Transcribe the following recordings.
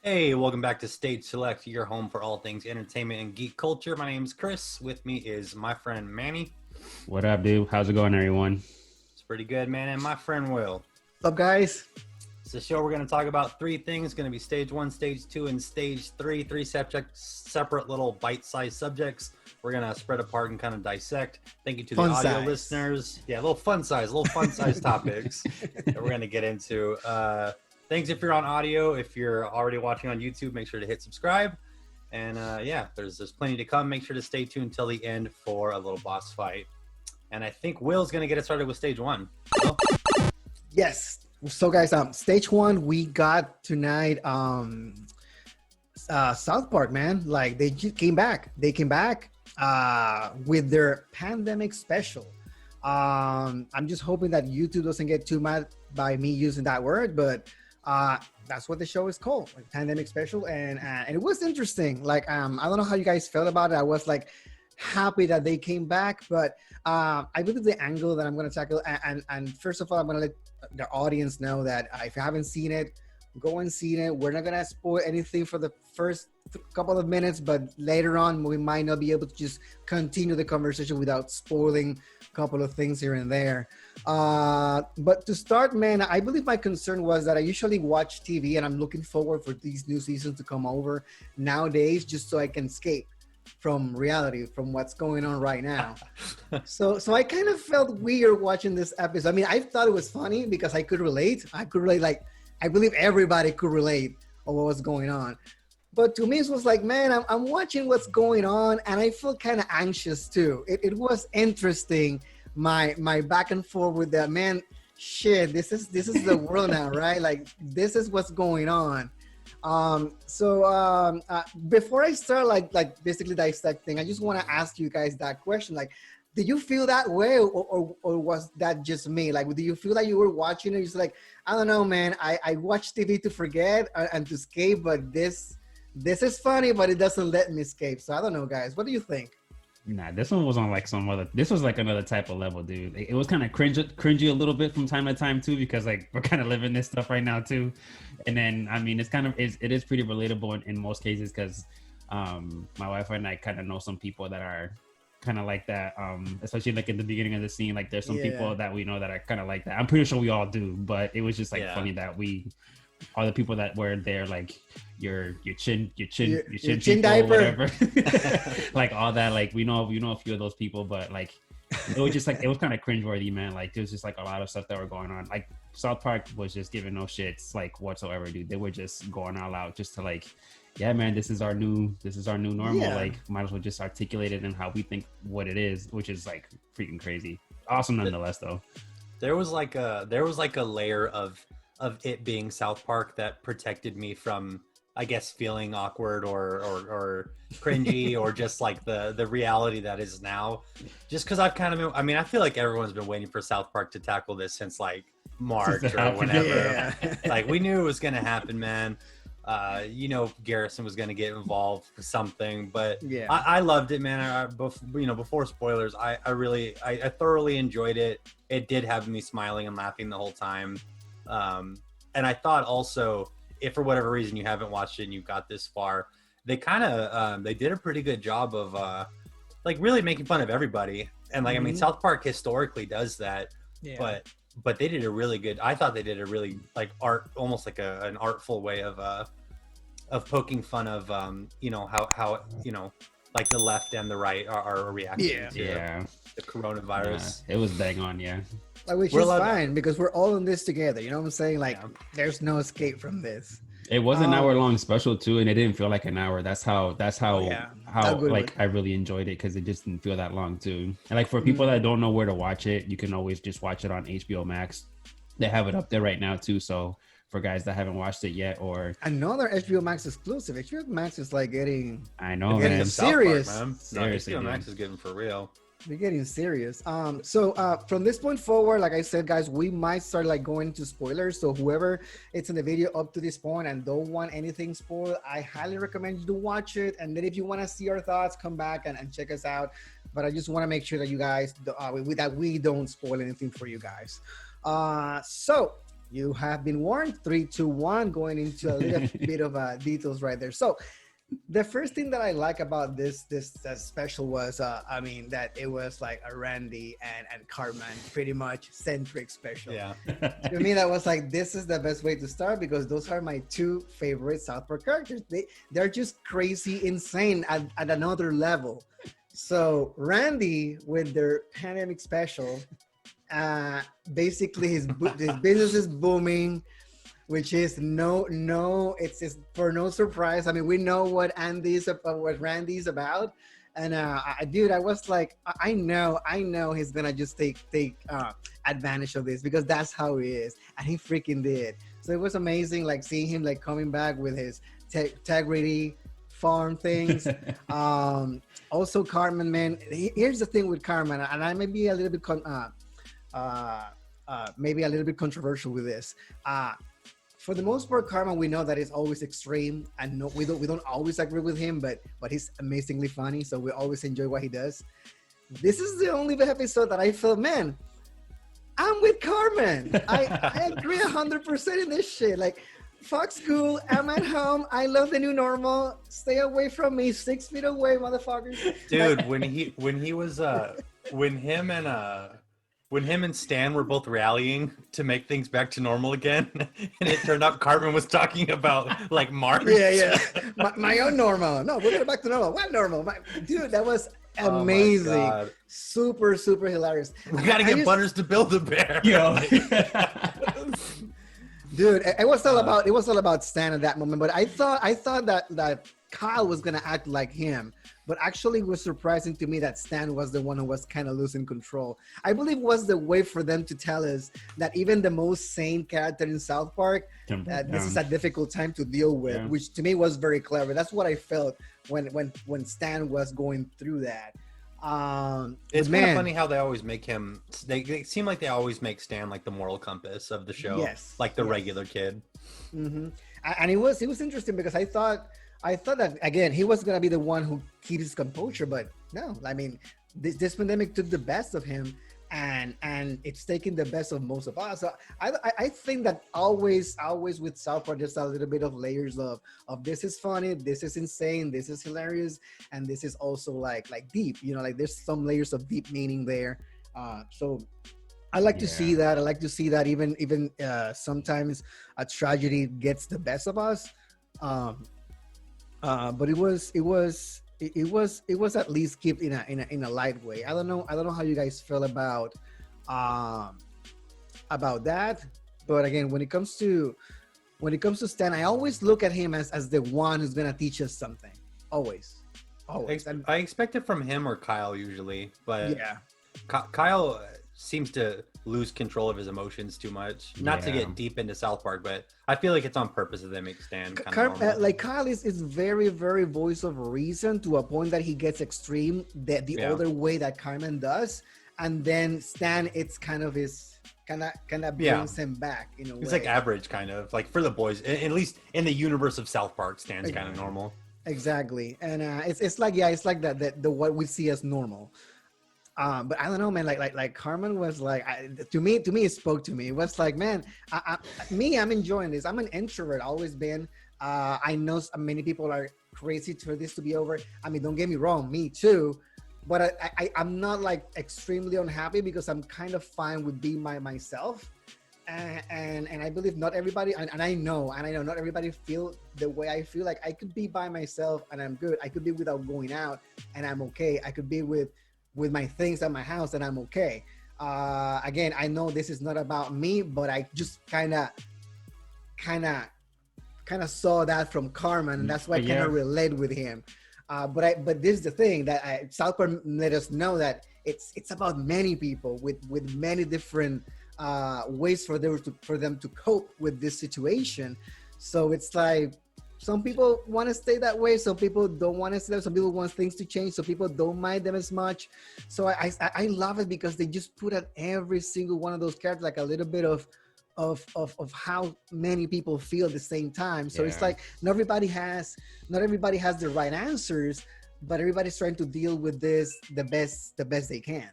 Hey, welcome back to Stage Select, your home for all things entertainment and geek culture. My name's Chris. With me is my friend Manny. What up, dude? How's it going, everyone? It's pretty good, man. And my friend Will. What's up, guys? It's a show we're going to talk about three things. It's going to be stage one, stage two, and stage three. Three separate little bite-sized subjects. We're going to spread apart and kind of dissect. Thank you to the audio listeners. Yeah, little fun size topics that we're going to get into. Thanks if you're on audio. If you're already watching on YouTube, make sure to hit subscribe. And yeah, there's plenty to come. Make sure to stay tuned until the end for a little boss fight. And I think Will's going to get us started with stage one. Will? Yes. So, guys, stage one, we got tonight South Park, man. Like, they just came back. They came back with their pandemic special. I'm just hoping that YouTube doesn't get too mad by me using that word, but that's what the show is called, like pandemic special. And it was interesting. Like, I don't know how you guys felt about it. I was like happy that they came back, but I believe the angle that I'm going to tackle, and first of all, I'm going to let the audience know that if you haven't seen it, go and see it. We're not going to spoil anything for the first couple of minutes, but later on, we might not be able to just continue the conversation without spoiling a couple of things here and there. But to start, man, I believe my concern was that I usually watch TV and I'm looking forward for these new seasons to come over nowadays just so I can escape from reality, from what's going on right now. So I kind of felt weird watching this episode. I mean, I thought it was funny because I could relate. Like, I believe everybody could relate on what was going on. But to me, it was like, man, I'm watching what's going on, and I feel kind of anxious too. It was interesting, my back and forth with that, man. Shit, this is the world now, right? Like, this is what's going on. Before I start, like basically dissecting, I just want to ask you guys that question. Like, did you feel that way, or was that just me? Like, do you feel like you were watching it? You're just like, I don't know, man. I watch TV to forget and to escape, but this is funny, but it doesn't let me escape. So I don't know, guys. What do you think? Nah, this one was on like some other. This was like another type of level, dude. It was kind of cringy a little bit from time to time too, because like we're kind of living this stuff right now too. And then I mean, it is pretty relatable in most cases because my wife and I kind of know some people that are kind of like that. Especially like in the beginning of the scene, like there's some people that we know that are kind of like that. I'm pretty sure we all do, but it was just like funny that we all the people that were there, like your chin diaper, whatever, like all that. Like we know a few of those people, but like it was just like it was kind of cringeworthy, man. Like there was just like a lot of stuff that were going on. Like South Park was just giving no shits like whatsoever, dude. They were just going all out just to like, yeah, man, this is our new normal. Yeah. Like might as well just articulate it in how we think what it is, which is like freaking crazy. Awesome nonetheless, though. There was like a layer of it being South Park that protected me from, I guess, feeling awkward or cringy or just like the reality that is now. Just because I've kind of been, I mean, I feel like everyone's been waiting for South Park to tackle this since like March or whenever. Yeah. Like we knew it was going to happen, man. Garrison was going to get involved with something, but yeah, I loved it, man. Before spoilers, I thoroughly enjoyed it. It did have me smiling and laughing the whole time. And I thought also, if for whatever reason you haven't watched it and you've got this far, they kind of they did a pretty good job of like really making fun of everybody. And like I mean, South Park historically does that, but they did a really good. I thought they did a really like almost like an artful way of poking fun of how like the left and the right are reacting to the coronavirus. It was bang on, which is fine because we're all in this together. You know what I'm saying? Like, there's no escape from this. It was an hour-long special too, and it didn't feel like an hour. That's how like I really enjoyed it because it just didn't feel that long too. And like for people that don't know where to watch it, you can always just watch it on HBO Max. They have it up there right now too. So for guys that haven't watched it yet, or another HBO Max exclusive, HBO Max is like getting getting serious. Park, man. Seriously, HBO Max is getting for real. We're getting serious. So from this point forward, like I said, guys, we might start like going into spoilers. So whoever it's in the video up to this point and don't want anything spoiled, I highly recommend you to watch it. And then if you want to see our thoughts, come back and check us out. But I just want to make sure that you guys that we don't spoil anything for you guys. So You have been warned. 3, 2, 1. Going into a little bit of details right there. So, the first thing that I like about this special was, I mean, that it was like a Randy and Cartman pretty much centric special. Yeah. To me, that was like, this is the best way to start because those are my two favorite South Park characters. They're just crazy, insane at another level. So Randy with their pandemic special, basically his business is booming, which is it's just for no surprise. I mean, we know what Randy's about, and I was like, I know he's gonna just take advantage of this because that's how he is, and he freaking did. So it was amazing, like seeing him like coming back with his integrity farm things. Also, Cartman, man. Here's the thing with Cartman, and I may be a little bit maybe a little bit controversial with this. For the most part, Cartman, we know that it's always extreme, and we don't always agree with him, but he's amazingly funny, so we always enjoy what he does. This is the only episode that I felt, man, I'm with Cartman. I agree 100% in this shit. Like, fuck school, I'm at home, I love the new normal, stay away from me, 6 feet away, motherfuckers. Dude, when him and Stan were both rallying to make things back to normal again, and it turned out Cartman was talking about like March. Yeah. My own normal. No, we're going back to normal. What normal? Dude, that was amazing. Oh super, super hilarious. We gotta get Butters to build a bear. Yo. Dude, it was all about Stan at that moment. But I thought that Kyle was gonna act like him. But actually, it was surprising to me that Stan was the one who was kind of losing control. I believe it was the way for them to tell us that even the most sane character in South Park, this is a difficult time to deal with, which to me was very clever. That's what I felt when Stan was going through that. It's kind of funny how they always make him. They seem like they always make Stan like the moral compass of the show, like the regular kid. Mm-hmm. And it was interesting because I thought that again he was gonna be the one who keeps his composure, but no. I mean, this pandemic took the best of him, and it's taking the best of most of us. So I think that always with South Park, there's a little bit of layers of this is funny, this is insane, this is hilarious, and this is also like deep. You know, like there's some layers of deep meaning there. So I like to see that. I like to see that even sometimes a tragedy gets the best of us. But it was at least kept in a light way. I don't know how you guys feel about that. But again, when it comes to Stan, I always look at him as the one who's gonna teach us something. Always. I expect it from him or Kyle usually, but yeah, Kyle seems to lose control of his emotions too much. Not to get deep into South Park, but I feel like it's on purpose that they make Stan kind of like Kyle is very, very voice of reason to a point that he gets extreme the other way that Cartman does, and then Stan, it's kind of his kind of brings him back in a way. It's like average, kind of like for the boys, at least in the universe of South Park. Stan's kind of normal. Exactly, and it's like the what we see as normal. But I don't know, man. Like Cartman was like, to me, it spoke to me. It was like, man, I'm enjoying this. I'm an introvert, always been. I know many people are crazy for this to be over. I mean, don't get me wrong, me too. But I'm not like extremely unhappy because I'm kind of fine with being myself. And I believe not everybody, and I know not everybody feel the way I feel. Like I could be by myself and I'm good. I could be without going out and I'm okay. I could be with my things at my house and I'm okay. Again, I know this is not about me, but I just kind of saw that from Cartman, and that's why I kind of relate with him. But this is the thing that South Park let us know that it's about many people with many different ways for them to cope with this situation. So it's like some people want to stay that way, some people don't want to stay. Some people want things to change, so people don't mind them as much. So I love it because they just put at every single one of those characters like a little bit of how many people feel at the same time. So it's like not everybody has the right answers, but everybody's trying to deal with this the best they can.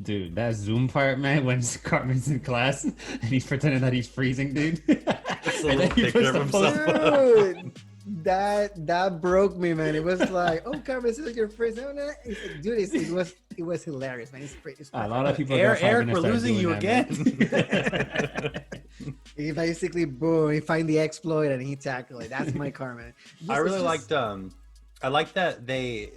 Dude, that Zoom part, man, when Cartman's in class and he's pretending that he's freezing, dude. And then he puts the Dude, that broke me, man. It was like, oh, Carmen, this is your first. Dude, it was hilarious, man. It's a lot of people. Eric, we're losing you again. He basically, boom, he find the exploit and he tackle it. That's my Carmen. I really liked. I like that they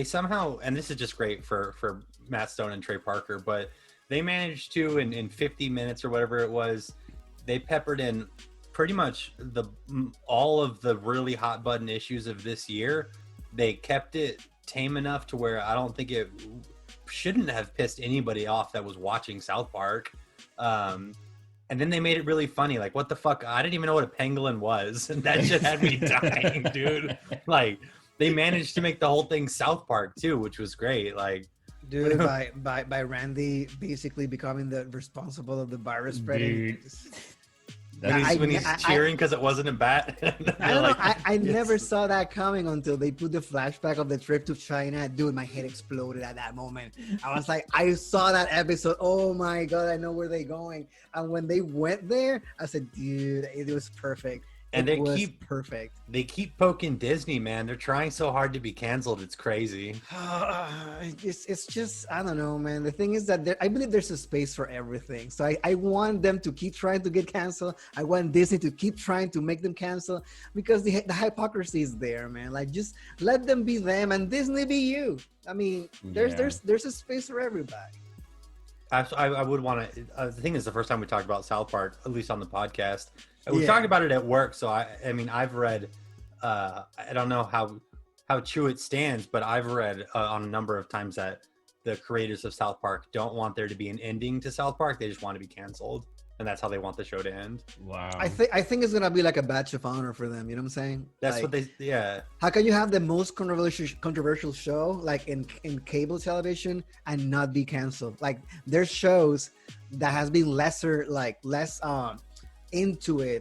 somehow, and this is just great for Matt Stone and Trey Parker, but they managed to in 50 minutes or whatever it was, they peppered in pretty much all of the really hot button issues of this year. They kept it tame enough to where I don't think it shouldn't have pissed anybody off that was watching South Park. And then they made it really funny. Like, what the fuck? I didn't even know what a pangolin was, and that shit had me dying, dude. Like, they managed to make the whole thing South Park too, which was great. Like, dude, by Randy basically becoming the responsible of the virus spreading. When he's cheering because it wasn't a bat. I don't know. I never saw that coming until they put the flashback of the trip to China. Dude, my head exploded at that moment. I was like, I saw that episode. Oh my God, I know where they're going. And when they went there, I said, dude, it was perfect. And they keep poking Disney, man. They're trying so hard to be canceled. It's crazy. It's just, I don't know, man. The thing is that I believe there's a space for everything. So I want them to keep trying to get canceled. I want Disney to keep trying to make them cancel because the hypocrisy is there, man. Like, just let them be them and Disney be you. I mean, there's a space for everybody. I would want to. The thing is, the first time we talked about South Park, at least on the podcast, we talked about it at work. So I mean, I've read. I don't know how true it stands, but I've read on a number of times that the creators of South Park don't want there to be an ending to South Park. They just want to be canceled, and that's how they want the show to end. Wow. I think it's gonna be like a badge of honor for them. You know what I'm saying? That's like, what they. Yeah. How can you have the most controversial show like in cable television and not be canceled? Like, there's shows that has been less into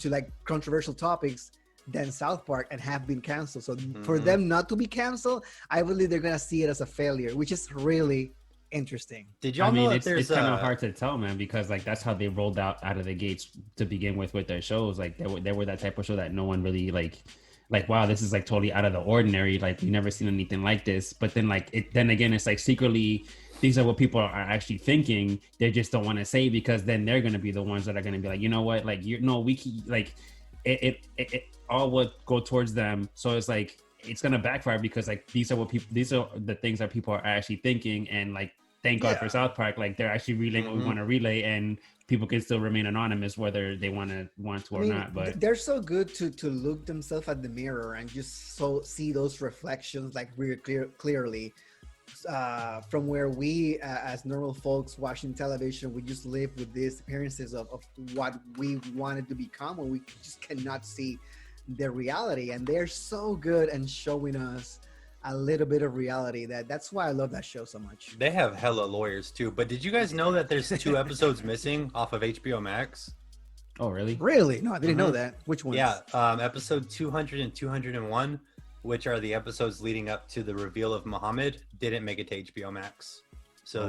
like controversial topics than South Park and have been canceled. So for them not to be canceled, I believe they're gonna see it as a failure, which is really interesting. Did y'all know it's kind of hard to tell, man, because like that's how they rolled out of the gates to begin with their shows. Like they were that type of show that no one really like wow, this is like totally out of the ordinary. Like we've never seen anything like this. But then then again, it's like secretly these are what people are actually thinking. They just don't want to say because then they're gonna be the ones that are gonna be like, you know what, like it all would go towards them. So it's like it's gonna backfire because like these are the things that people are actually thinking, and like thank God for South Park, like they're actually relaying what we want to relay, and people can still remain anonymous whether they want to or not. But they're so good to look themselves at the mirror and just see those reflections like really clearly from where we as normal folks watching television, we just live with these appearances of what we wanted to become, and we just cannot see the reality. And they're so good and showing us a little bit of reality. That's why I love that show so much. They have hella lawyers too. But did you guys know that there's 2 episodes missing off of HBO Max? Oh, really? Really? No, I didn't know that. Which ones? Yeah, episode 200 and 201, which are the episodes leading up to the reveal of Muhammad, didn't make it to HBO Max. So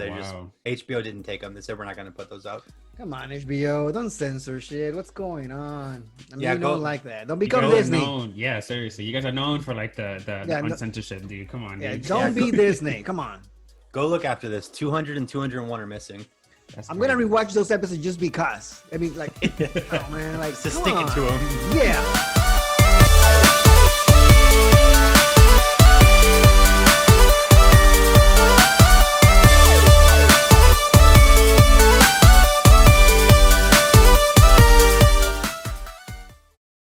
HBO didn't take them. They said we're not going to put those up. Come on, HBO, don't censor shit. What's going on? I mean, you don't like that. Don't become Disney. Yeah, seriously. You guys are known for like the uncensorship, dude. Come on, dude. Don't be Disney. Come on. Go look after this. 200 and 201 are missing. I'm going to rewatch those episodes just because. I mean, like, oh man, like, just stick it to them. Yeah.